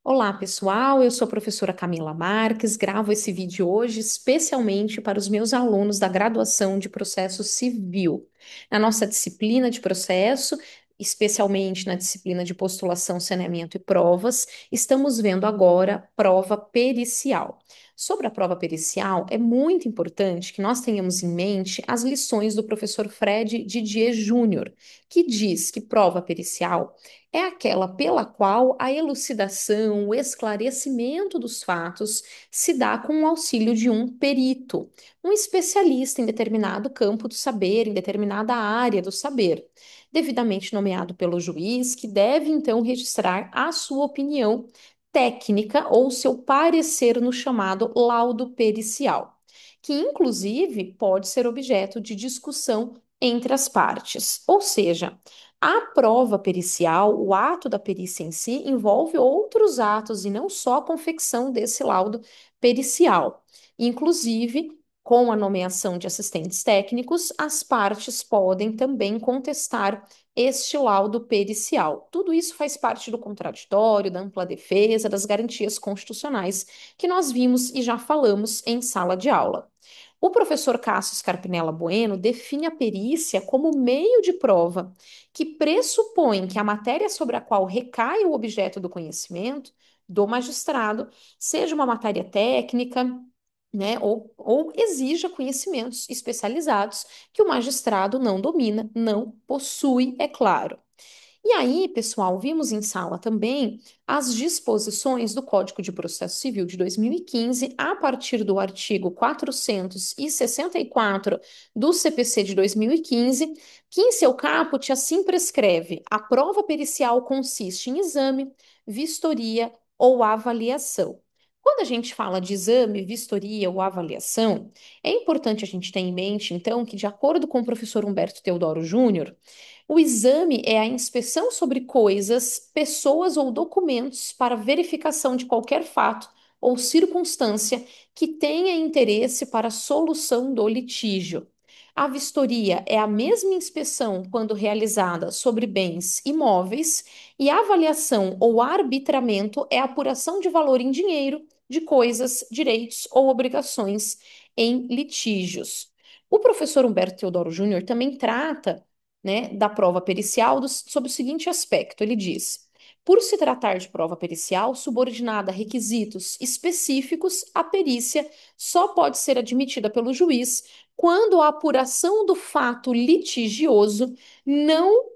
Olá, pessoal. Eu sou a professora Camila Marques. Gravo esse vídeo hoje especialmente para os meus alunos da graduação de Processo Civil. Na nossa disciplina de processo, especialmente na disciplina de postulação, saneamento e provas, estamos vendo agora prova pericial. Sobre a prova pericial, é muito importante que nós tenhamos em mente as lições do professor Fred Didier Júnior, que diz que prova pericial é aquela pela qual a elucidação, o esclarecimento dos fatos se dá com o auxílio de um perito, um especialista em determinado campo do saber, em determinada área do saber, devidamente nomeado pelo juiz, que deve então registrar a sua opinião técnica ou seu parecer no chamado laudo pericial, que inclusive pode ser objeto de discussão entre as partes. Ou seja, a prova pericial, o ato da perícia em si, envolve outros atos e não só a confecção desse laudo pericial. Inclusive, com a nomeação de assistentes técnicos, as partes podem também contestar este laudo pericial. Tudo isso faz parte do contraditório, da ampla defesa, das garantias constitucionais que nós vimos e já falamos em sala de aula. O professor Cássio Scarpinella Bueno define a perícia como meio de prova que pressupõe que a matéria sobre a qual recai o objeto do conhecimento do magistrado seja uma matéria técnica, né, ou exija conhecimentos especializados que o magistrado não domina, não possui, é claro. E aí, pessoal, vimos em sala também as disposições do Código de Processo Civil de 2015, a partir do artigo 464 do CPC de 2015, que em seu caput assim prescreve: a prova pericial consiste em exame, vistoria ou avaliação. Quando a gente fala de exame, vistoria ou avaliação, é importante a gente ter em mente, então, que, de acordo com o professor Humberto Teodoro Júnior, o exame é a inspeção sobre coisas, pessoas ou documentos para verificação de qualquer fato ou circunstância que tenha interesse para a solução do litígio. A vistoria é a mesma inspeção quando realizada sobre bens imóveis, e a avaliação ou arbitramento é a apuração de valor em dinheiro de coisas, direitos ou obrigações em litígios. O professor Humberto Teodoro Júnior também trata, né, da prova pericial sob o seguinte aspecto: ele diz: por se tratar de prova pericial subordinada a requisitos específicos, a perícia só pode ser admitida pelo juiz quando a apuração do fato litigioso não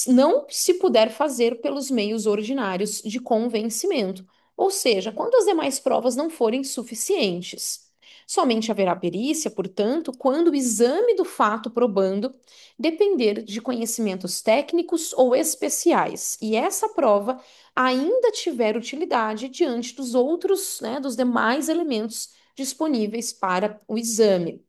não se puder fazer pelos meios ordinários de convencimento, ou seja, quando as demais provas não forem suficientes. Somente haverá perícia, portanto, quando o exame do fato probando depender de conhecimentos técnicos ou especiais, e essa prova ainda tiver utilidade diante dos outros, né, dos demais elementos disponíveis para o exame.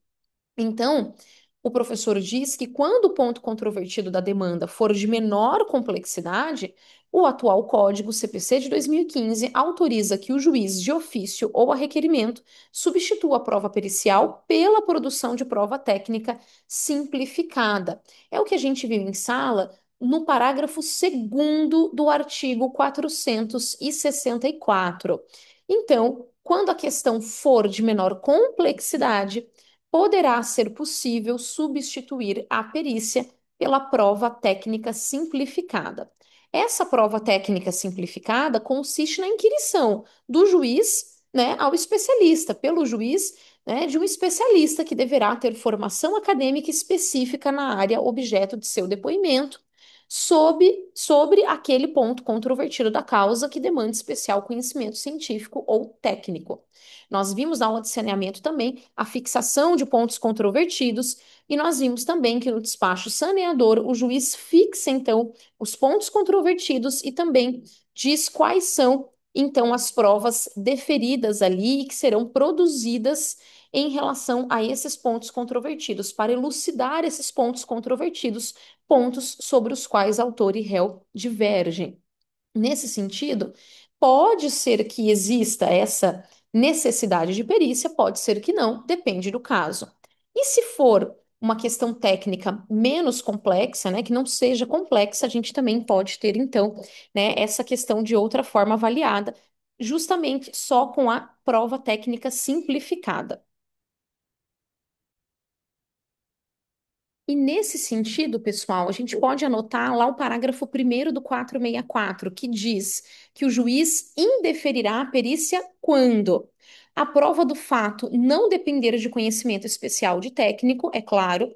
Então, o professor diz que quando o ponto controvertido da demanda for de menor complexidade, o atual Código CPC de 2015 autoriza que o juiz, de ofício ou a requerimento, substitua a prova pericial pela produção de prova técnica simplificada. É o que a gente viu em sala no parágrafo segundo do artigo 464. Então, quando a questão for de menor complexidade, poderá ser possível substituir a perícia pela prova técnica simplificada. Essa prova técnica simplificada consiste na inquirição do juiz, né, ao especialista, pelo juiz, né, de um especialista que deverá ter formação acadêmica específica na área objeto de seu depoimento, sobre aquele ponto controvertido da causa que demanda especial conhecimento científico ou técnico. Nós vimos na aula de saneamento também a fixação de pontos controvertidos, e nós vimos também que no despacho saneador o juiz fixa então os pontos controvertidos e também diz quais são então as provas deferidas ali e que serão produzidas em relação a esses pontos controvertidos, para elucidar esses pontos controvertidos, pontos sobre os quais autor e réu divergem. Nesse sentido, pode ser que exista essa necessidade de perícia, pode ser que não, depende do caso. E se for uma questão técnica menos complexa, né, que não seja complexa, a gente também pode ter, então, né, essa questão de outra forma avaliada, justamente só com a prova técnica simplificada. E nesse sentido, pessoal, a gente pode anotar lá o parágrafo primeiro do 464, que diz que o juiz indeferirá a perícia quando a prova do fato não depender de conhecimento especial de técnico, é claro.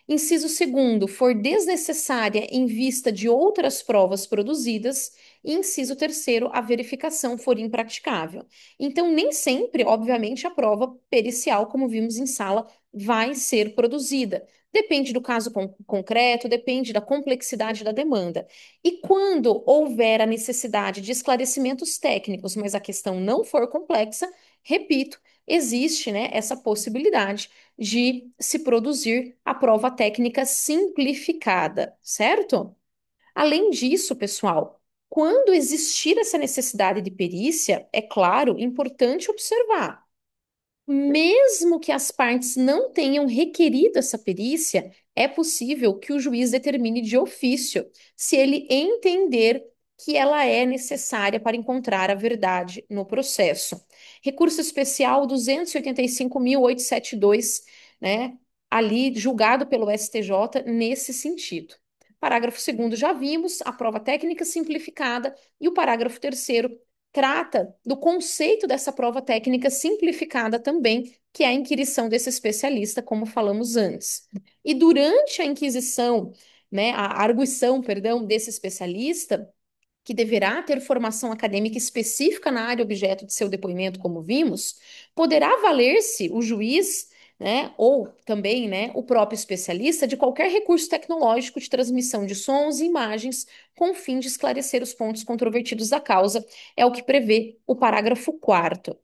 Inciso segundo, for desnecessária em vista de outras provas produzidas. E inciso terceiro, a verificação for impraticável. Então, nem sempre, obviamente, a prova pericial, como vimos em sala, vai ser produzida. Depende do caso concreto, depende da complexidade da demanda. E quando houver a necessidade de esclarecimentos técnicos, mas a questão não for complexa, repito, existe, né, essa possibilidade de se produzir a prova técnica simplificada, certo? Além disso, pessoal, quando existir essa necessidade de perícia, é claro, importante observar. Mesmo que as partes não tenham requerido essa perícia, é possível que o juiz determine de ofício, se ele entender que ela é necessária para encontrar a verdade no processo. Recurso especial 285.872, né, ali julgado pelo STJ nesse sentido. Parágrafo segundo já vimos, a prova técnica simplificada, e o parágrafo terceiro trata do conceito dessa prova técnica simplificada também, que é a inquirição desse especialista, como falamos antes. E durante a inquisição, né, a arguição, perdão, desse especialista, que deverá ter formação acadêmica específica na área objeto de seu depoimento, como vimos, poderá valer-se o juiz, né, ou também, né, o próprio especialista de qualquer recurso tecnológico de transmissão de sons e imagens com o fim de esclarecer os pontos controvertidos da causa, é o que prevê o parágrafo 4º.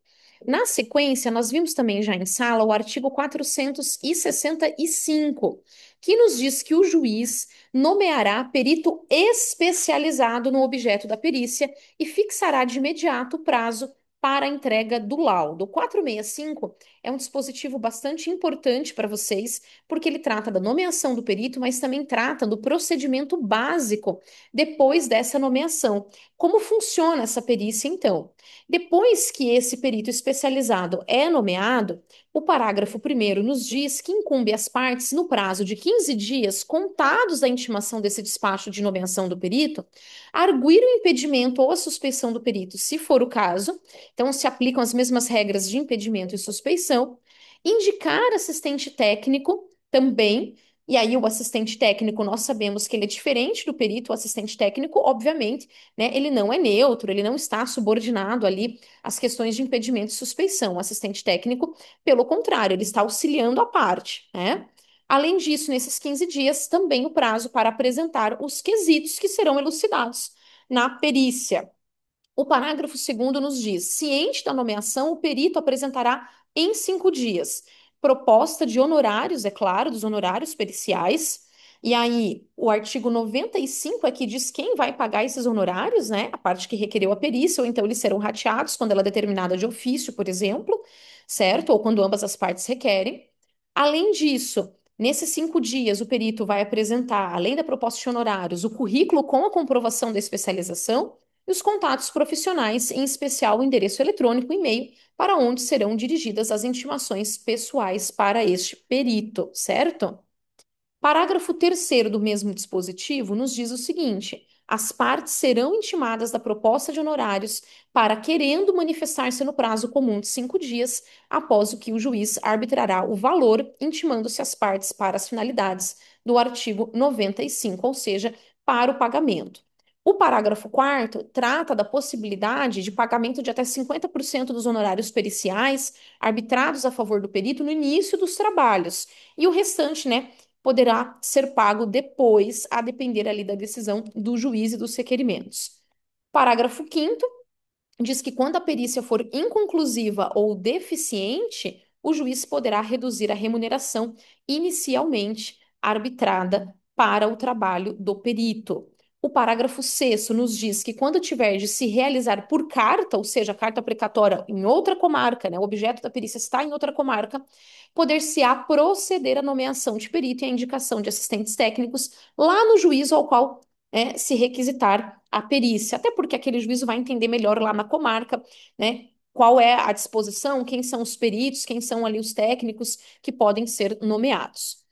Na sequência, nós vimos também já em sala o artigo 465, que nos diz que o juiz nomeará perito especializado no objeto da perícia e fixará de imediato o prazo para a entrega do laudo. O 465 é um dispositivo bastante importante para vocês, porque ele trata da nomeação do perito, mas também trata do procedimento básico depois dessa nomeação. Como funciona essa perícia, então? Depois que esse perito especializado é nomeado, o parágrafo primeiro nos diz que incumbe às partes, no prazo de 15 dias contados da intimação desse despacho de nomeação do perito, arguir o impedimento ou a suspeição do perito, se for o caso. Então, se aplicam as mesmas regras de impedimento e suspeição. Indicar assistente técnico também. E aí, o assistente técnico, nós sabemos que ele é diferente do perito. O assistente técnico, obviamente, né, ele não é neutro, ele não está subordinado ali às questões de impedimento e suspeição. O assistente técnico, pelo contrário, ele está auxiliando a parte, né? Além disso, nesses 15 dias, também o prazo para apresentar os quesitos que serão elucidados na perícia. O parágrafo segundo nos diz: ciente da nomeação, o perito apresentará em 5 dias proposta de honorários, é claro, dos honorários periciais. E aí, o artigo 95 é que diz quem vai pagar esses honorários, né? A parte que requereu a perícia, ou então eles serão rateados quando ela é determinada de ofício, por exemplo, certo? Ou quando ambas as partes requerem. Além disso, nesses 5 dias, o perito vai apresentar, além da proposta de honorários, o currículo com a comprovação da especialização e os contatos profissionais, em especial o endereço eletrônico e e-mail, para onde serão dirigidas as intimações pessoais para este perito, certo? Parágrafo terceiro do mesmo dispositivo nos diz o seguinte: as partes serão intimadas da proposta de honorários para querendo manifestar-se no prazo comum de 5 dias, após o que o juiz arbitrará o valor, intimando-se as partes para as finalidades do artigo 95, ou seja, para o pagamento. O parágrafo quarto trata da possibilidade de pagamento de até 50% dos honorários periciais arbitrados a favor do perito no início dos trabalhos, e o restante, né, poderá ser pago depois, a depender ali da decisão do juiz e dos requerimentos. Parágrafo quinto diz que quando a perícia for inconclusiva ou deficiente, o juiz poderá reduzir a remuneração inicialmente arbitrada para o trabalho do perito. O parágrafo sexto nos diz que quando tiver de se realizar por carta, ou seja, carta precatória em outra comarca, né, o objeto da perícia está em outra comarca, poder-se-á proceder à nomeação de perito e à indicação de assistentes técnicos lá no juízo ao qual se requisitar a perícia, até porque aquele juízo vai entender melhor lá na comarca, né, qual é a disposição, quem são os peritos, quem são ali os técnicos que podem ser nomeados.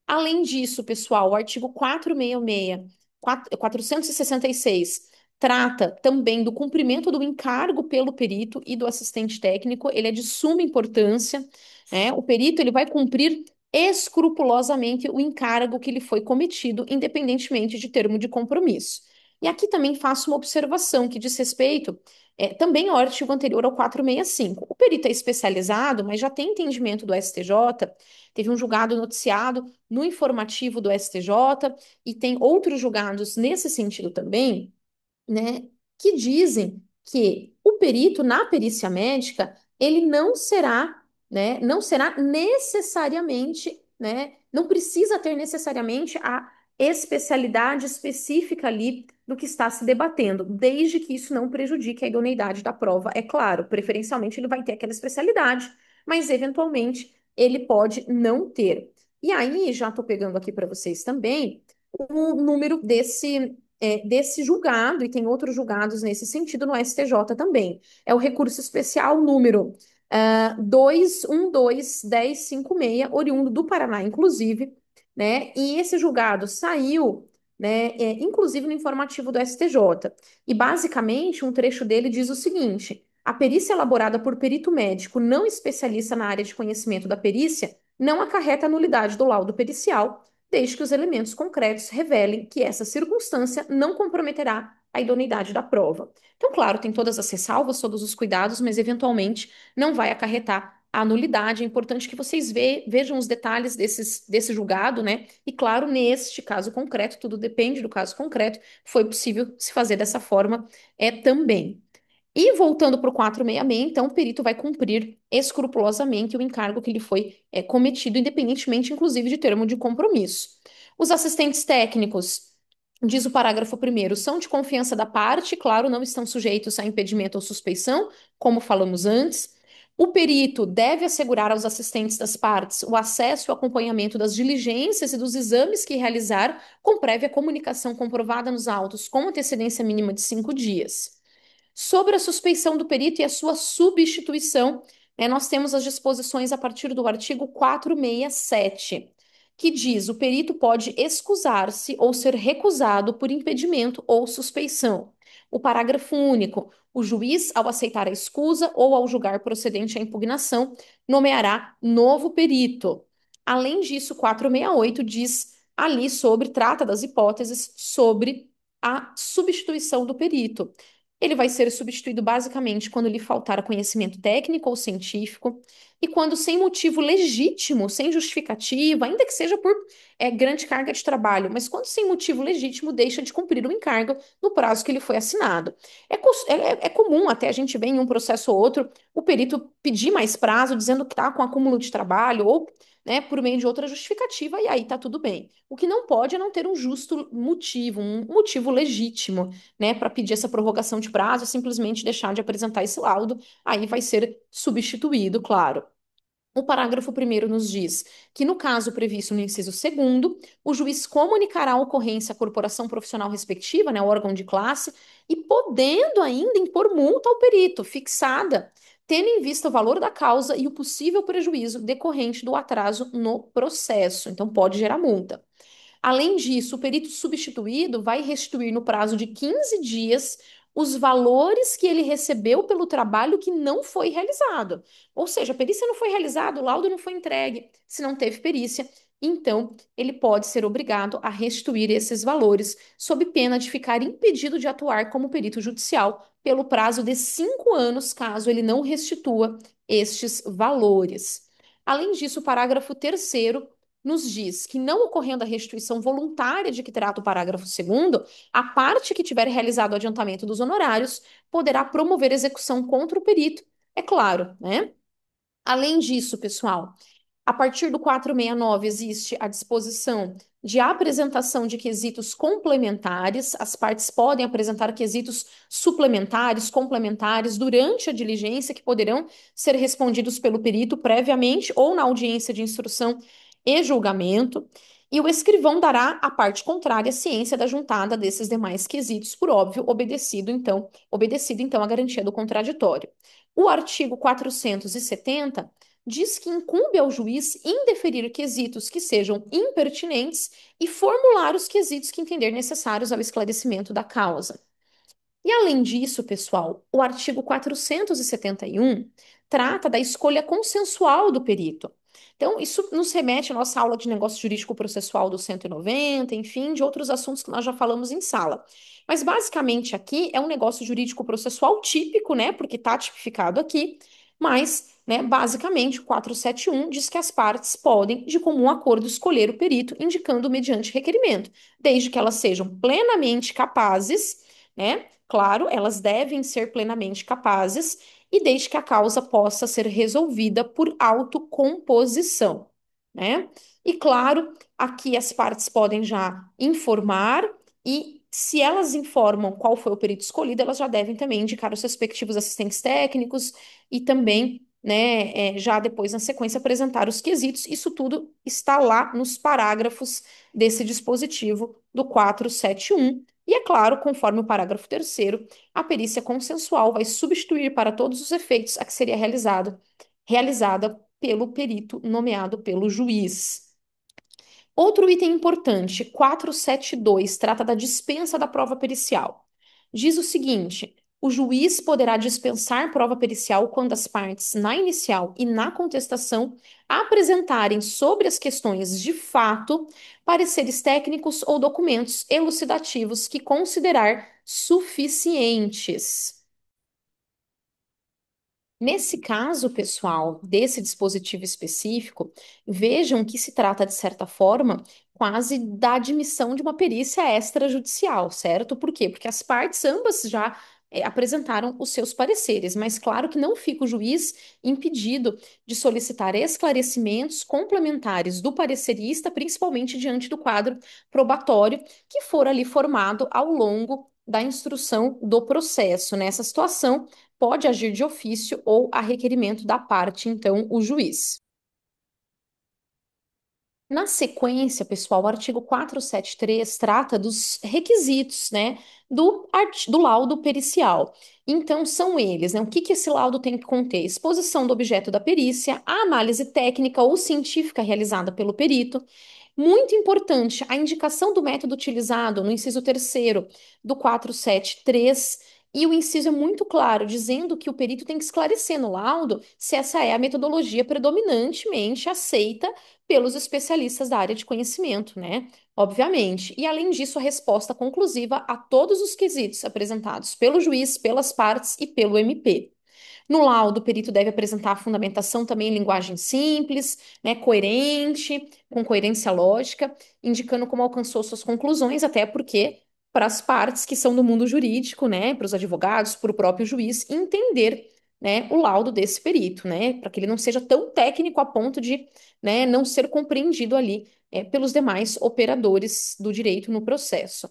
Além disso, pessoal, o artigo 466 trata também do cumprimento do encargo pelo perito e do assistente técnico. Ele é de suma importância, né? O perito ele vai cumprir escrupulosamente o encargo que lhe foi cometido, independentemente de termo de compromisso. E aqui também faço uma observação que diz respeito também ao artigo anterior ao 465. O perito é especializado, mas já tem entendimento do STJ, teve um julgado noticiado no informativo do STJ, e tem outros julgados nesse sentido também, né, que dizem que o perito na perícia médica, ele não será, né, não será necessariamente, né, não precisa ter necessariamente a especialidade específica ali do que está se debatendo, desde que isso não prejudique a idoneidade da prova, é claro, preferencialmente ele vai ter aquela especialidade, mas eventualmente ele pode não ter. E aí, já estou pegando aqui para vocês também o número desse julgado, e tem outros julgados nesse sentido no STJ também. É o recurso especial número 2121056, oriundo do Paraná, inclusive, né? E esse julgado saiu, né, inclusive no informativo do STJ. E basicamente, um trecho dele diz o seguinte: a perícia elaborada por perito médico não especialista na área de conhecimento da perícia não acarreta a nulidade do laudo pericial, desde que os elementos concretos revelem que essa circunstância não comprometerá a idoneidade da prova. Então, claro, tem todas as ressalvas, todos os cuidados, mas eventualmente não vai acarretar a nulidade. É importante que vocês vejam os detalhes desse julgado, né? E, claro, neste caso concreto, tudo depende do caso concreto, foi possível se fazer dessa forma também. E voltando para o 466, então, o perito vai cumprir escrupulosamente o encargo que lhe foi cometido, independentemente, inclusive, de termo de compromisso. Os assistentes técnicos, diz o parágrafo primeiro, são de confiança da parte, claro, não estão sujeitos a impedimento ou suspeição, como falamos antes. O perito deve assegurar aos assistentes das partes o acesso e o acompanhamento das diligências e dos exames que realizar, com prévia comunicação comprovada nos autos, com antecedência mínima de 5 dias. Sobre a suspeição do perito e a sua substituição, né, nós temos as disposições a partir do artigo 467, que diz: o perito pode excusar-se ou ser recusado por impedimento ou suspeição. O parágrafo único: o juiz, ao aceitar a escusa ou ao julgar procedente a impugnação, nomeará novo perito. Além disso, 468 diz ali sobre, trata das hipóteses sobre a substituição do perito. Ele vai ser substituído basicamente quando lhe faltar conhecimento técnico ou científico e quando, sem motivo legítimo, sem justificativa, ainda que seja por grande carga de trabalho, mas quando sem motivo legítimo deixa de cumprir o encargo no prazo que ele foi assinado. É comum até a gente ver em um processo ou outro o perito pedir mais prazo, dizendo que está com acúmulo de trabalho ou, né, por meio de outra justificativa, e aí tá tudo bem. O que não pode é não ter um justo motivo, um motivo legítimo, né, para pedir essa prorrogação de prazo, simplesmente deixar de apresentar esse laudo, aí vai ser substituído, claro. O parágrafo primeiro nos diz que, no caso previsto no inciso segundo, o juiz comunicará a ocorrência à corporação profissional respectiva, né, o órgão de classe, e podendo ainda impor multa ao perito, fixada, tendo em vista o valor da causa e o possível prejuízo decorrente do atraso no processo. Então, pode gerar multa. Além disso, o perito substituído vai restituir no prazo de 15 dias os valores que ele recebeu pelo trabalho que não foi realizado. Ou seja, a perícia não foi realizada, o laudo não foi entregue, se não teve perícia, então ele pode ser obrigado a restituir esses valores, sob pena de ficar impedido de atuar como perito judicial pelo prazo de 5 anos, caso ele não restitua estes valores. Além disso, o parágrafo terceiro nos diz que, não ocorrendo a restituição voluntária de que trata o parágrafo segundo, a parte que tiver realizado o adiantamento dos honorários poderá promover execução contra o perito, é claro, né? Além disso, pessoal, a partir do 469 existe a disposição de apresentação de quesitos complementares. As partes podem apresentar quesitos suplementares, complementares, durante a diligência, que poderão ser respondidos pelo perito previamente ou na audiência de instrução e julgamento. E o escrivão dará à parte contrária ciência da juntada desses demais quesitos, por óbvio, obedecido então a garantia do contraditório. O artigo 470 diz que incumbe ao juiz indeferir quesitos que sejam impertinentes e formular os quesitos que entender necessários ao esclarecimento da causa. E além disso, pessoal, o artigo 471 trata da escolha consensual do perito. Então, isso nos remete à nossa aula de negócio jurídico processual do 190, enfim, de outros assuntos que nós já falamos em sala. Mas basicamente aqui é um negócio jurídico processual típico, né? Porque está tipificado aqui, mas, né, basicamente, o 471 diz que as partes podem, de comum acordo, escolher o perito, indicando mediante requerimento, desde que elas sejam plenamente capazes, né? Claro, elas devem ser plenamente capazes e desde que a causa possa ser resolvida por autocomposição, né? E claro, aqui as partes podem já informar e se elas informam qual foi o perito escolhido, elas já devem também indicar os respectivos assistentes técnicos e também, né, já depois na sequência apresentar os quesitos. Isso tudo está lá nos parágrafos desse dispositivo do 471. E é claro, conforme o parágrafo terceiro, a perícia consensual vai substituir para todos os efeitos a que seria realizada pelo perito nomeado pelo juiz. Outro item importante, 472, trata da dispensa da prova pericial. Diz o seguinte: o juiz poderá dispensar prova pericial quando as partes, na inicial e na contestação, apresentarem sobre as questões de fato pareceres técnicos ou documentos elucidativos que considerar suficientes. Nesse caso, pessoal, desse dispositivo específico, vejam que se trata, de certa forma, quase da admissão de uma perícia extrajudicial, certo? Por quê? Porque as partes ambas já apresentaram os seus pareceres, mas claro que não fica o juiz impedido de solicitar esclarecimentos complementares do parecerista, principalmente diante do quadro probatório que for ali formado ao longo da instrução do processo. Nessa situação, pode agir de ofício ou a requerimento da parte, então, o juiz. Na sequência, pessoal, o artigo 473 trata dos requisitos, né, do laudo pericial. Então, são eles, né? O que que esse laudo tem que conter? Exposição do objeto da perícia, a análise técnica ou científica realizada pelo perito. Muito importante, a indicação do método utilizado no inciso terceiro do 473. E o inciso é muito claro, dizendo que o perito tem que esclarecer no laudo se essa é a metodologia predominantemente aceita pelos especialistas da área de conhecimento, né? Obviamente. E além disso, a resposta conclusiva a todos os quesitos apresentados pelo juiz, pelas partes e pelo MP. No laudo, o perito deve apresentar a fundamentação também em linguagem simples, né, coerente, com coerência lógica, indicando como alcançou suas conclusões, até porque para as partes que são do mundo jurídico, né, para os advogados, para o próprio juiz, entender, né, o laudo desse perito, né, para que ele não seja tão técnico a ponto de, né, não ser compreendido ali, pelos demais operadores do direito no processo.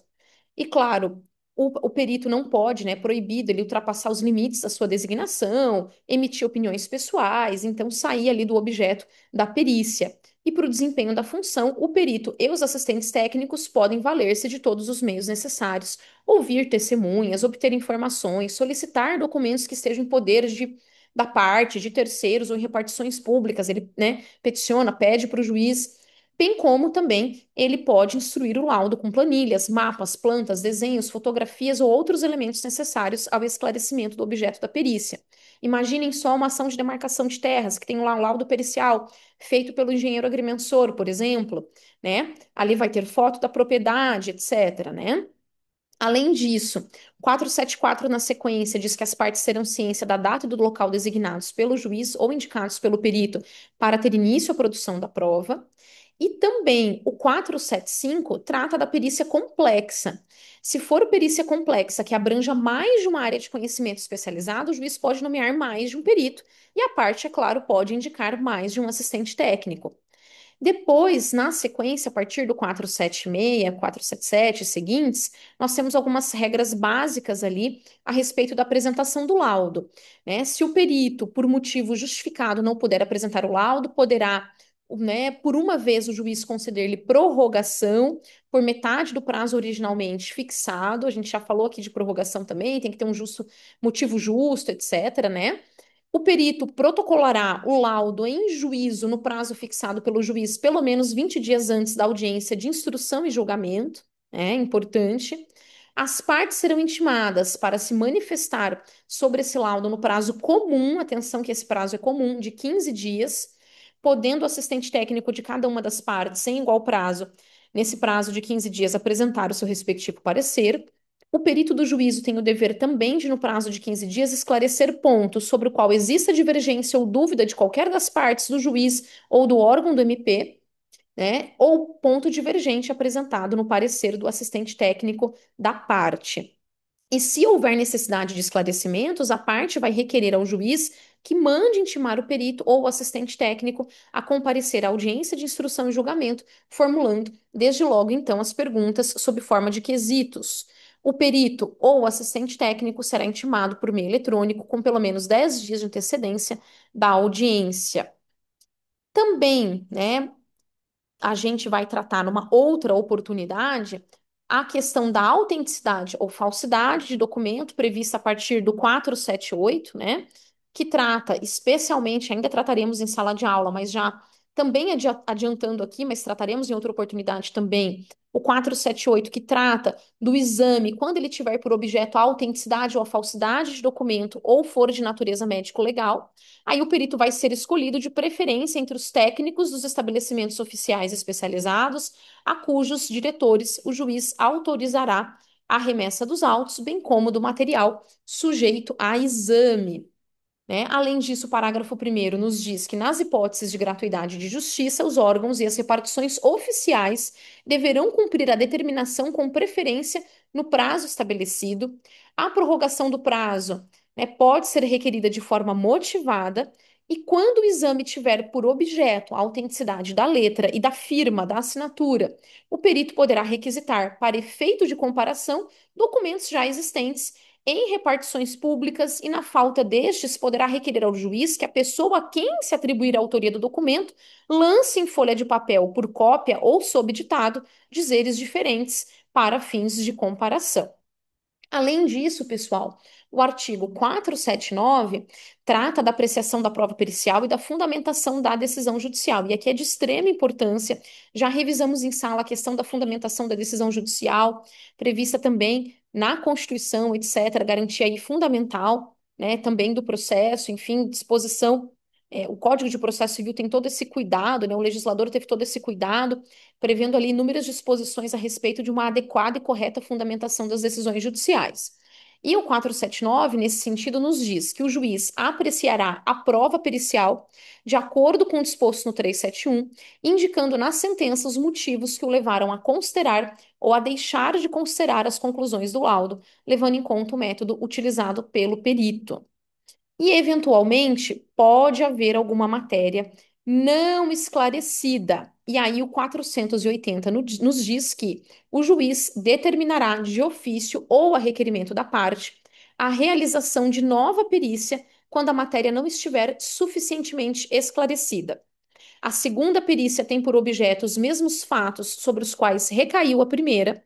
E claro, o perito não pode, né, proibido ele ultrapassar os limites da sua designação, emitir opiniões pessoais, então sair ali do objeto da perícia. E para o desempenho da função, o perito e os assistentes técnicos podem valer-se de todos os meios necessários, ouvir testemunhas, obter informações, solicitar documentos que estejam em poder da parte, de terceiros ou em repartições públicas. Ele, né, peticiona, pede para o juiz, bem como também ele pode instruir o laudo com planilhas, mapas, plantas, desenhos, fotografias ou outros elementos necessários ao esclarecimento do objeto da perícia. Imaginem só uma ação de demarcação de terras, que tem lá um laudo pericial feito pelo engenheiro agrimensor, por exemplo, né? Ali vai ter foto da propriedade, etc, né? Além disso, 474 na sequência diz que as partes serão ciência da data e do local designados pelo juiz ou indicados pelo perito para ter início à produção da prova. E também o 475 trata da perícia complexa. Se for perícia complexa que abranja mais de uma área de conhecimento especializado, o juiz pode nomear mais de um perito e a parte, é claro, pode indicar mais de um assistente técnico. Depois, na sequência, a partir do 476, 477 e seguintes, nós temos algumas regras básicas ali a respeito da apresentação do laudo, né? Se o perito, por motivo justificado, não puder apresentar o laudo, poderá, né, por uma vez o juiz conceder-lhe prorrogação por metade do prazo originalmente fixado. A gente já falou aqui de prorrogação também, tem que ter um motivo justo, etc., né? O perito protocolará o laudo em juízo no prazo fixado pelo juiz, pelo menos 20 dias antes da audiência de instrução e julgamento, é importante. As partes serão intimadas para se manifestar sobre esse laudo no prazo comum, atenção que esse prazo é comum, de 15 dias, podendo o assistente técnico de cada uma das partes, em igual prazo, nesse prazo de 15 dias, apresentar o seu respectivo parecer. O perito do juízo tem o dever também de, no prazo de 15 dias, esclarecer pontos sobre o qual exista divergência ou dúvida de qualquer das partes do juiz ou do órgão do MP, né, ou ponto divergente apresentado no parecer do assistente técnico da parte. E se houver necessidade de esclarecimentos, a parte vai requerer ao juiz que mande intimar o perito ou o assistente técnico a comparecer à audiência de instrução e julgamento, formulando, desde logo, então, as perguntas sob forma de quesitos. O perito ou o assistente técnico será intimado por meio eletrônico com pelo menos 10 dias de antecedência da audiência. Também, né, a gente vai tratar numa outra oportunidade a questão da autenticidade ou falsidade de documento prevista a partir do 478, né? Que trata especialmente, ainda trataremos em sala de aula, mas já também adiantando aqui, mas trataremos em outra oportunidade também, o 478, que trata do exame quando ele tiver por objeto a autenticidade ou a falsidade de documento ou for de natureza médico-legal. Aí o perito vai ser escolhido de preferência entre os técnicos dos estabelecimentos oficiais especializados, a cujos diretores o juiz autorizará a remessa dos autos, bem como do material sujeito a exame. Né? Além disso, o parágrafo primeiro nos diz que, nas hipóteses de gratuidade de justiça, os órgãos e as repartições oficiais deverão cumprir a determinação com preferência no prazo estabelecido. A prorrogação do prazo, né, pode ser requerida de forma motivada. E quando o exame tiver por objeto a autenticidade da letra e da firma, da assinatura, o perito poderá requisitar, para efeito de comparação, documentos já existentes em repartições públicas e, na falta destes, poderá requerer ao juiz que a pessoa a quem se atribuir a autoria do documento lance em folha de papel por cópia ou sob ditado dizeres diferentes para fins de comparação. Além disso, pessoal, o artigo 479 trata da apreciação da prova pericial e da fundamentação da decisão judicial. E aqui é de extrema importância. Já revisamos em sala a questão da fundamentação da decisão judicial, prevista também na Constituição, etc., garantia aí fundamental, né, também do processo, enfim, disposição. O Código de Processo Civil tem todo esse cuidado, né? O legislador teve todo esse cuidado prevendo ali inúmeras disposições a respeito de uma adequada e correta fundamentação das decisões judiciais. E o 479, nesse sentido, nos diz que o juiz apreciará a prova pericial de acordo com o disposto no 371, indicando na sentença os motivos que o levaram a considerar ou a deixar de considerar as conclusões do laudo, levando em conta o método utilizado pelo perito. E, eventualmente, pode haver alguma matéria não esclarecida. E aí, o 480 nos diz que o juiz determinará de ofício ou a requerimento da parte a realização de nova perícia quando a matéria não estiver suficientemente esclarecida. A segunda perícia tem por objeto os mesmos fatos sobre os quais recaiu a primeira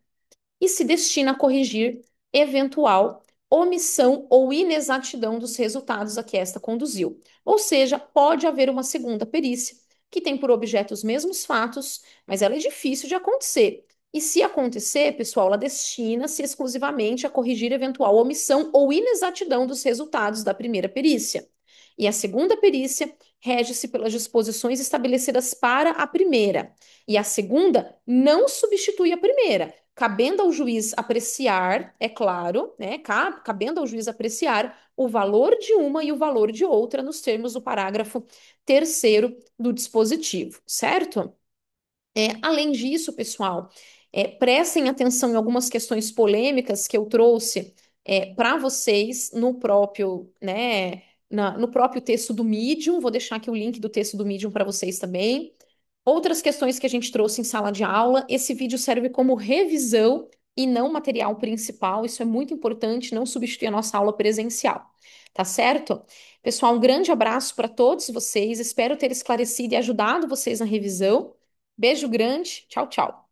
e se destina a corrigir eventual omissão ou inexatidão dos resultados a que esta conduziu. Ou seja, pode haver uma segunda perícia que tem por objeto os mesmos fatos, mas ela é difícil de acontecer. E se acontecer, pessoal, ela destina-se exclusivamente a corrigir eventual omissão ou inexatidão dos resultados da primeira perícia. E a segunda perícia rege-se pelas disposições estabelecidas para a primeira. E a segunda não substitui a primeira, cabendo ao juiz apreciar, é claro, né, cabendo ao juiz apreciar o valor de uma e o valor de outra nos termos do parágrafo terceiro do dispositivo, certo? Além disso, pessoal, prestem atenção em algumas questões polêmicas que eu trouxe para vocês no próprio, né, no próprio texto do Medium. Vou deixar aqui o link do texto do Medium para vocês também. Outras questões que a gente trouxe em sala de aula, esse vídeo serve como revisão e não material principal. Isso é muito importante, não substituir a nossa aula presencial. Tá certo? Pessoal, um grande abraço para todos vocês. Espero ter esclarecido e ajudado vocês na revisão. Beijo grande. Tchau, tchau.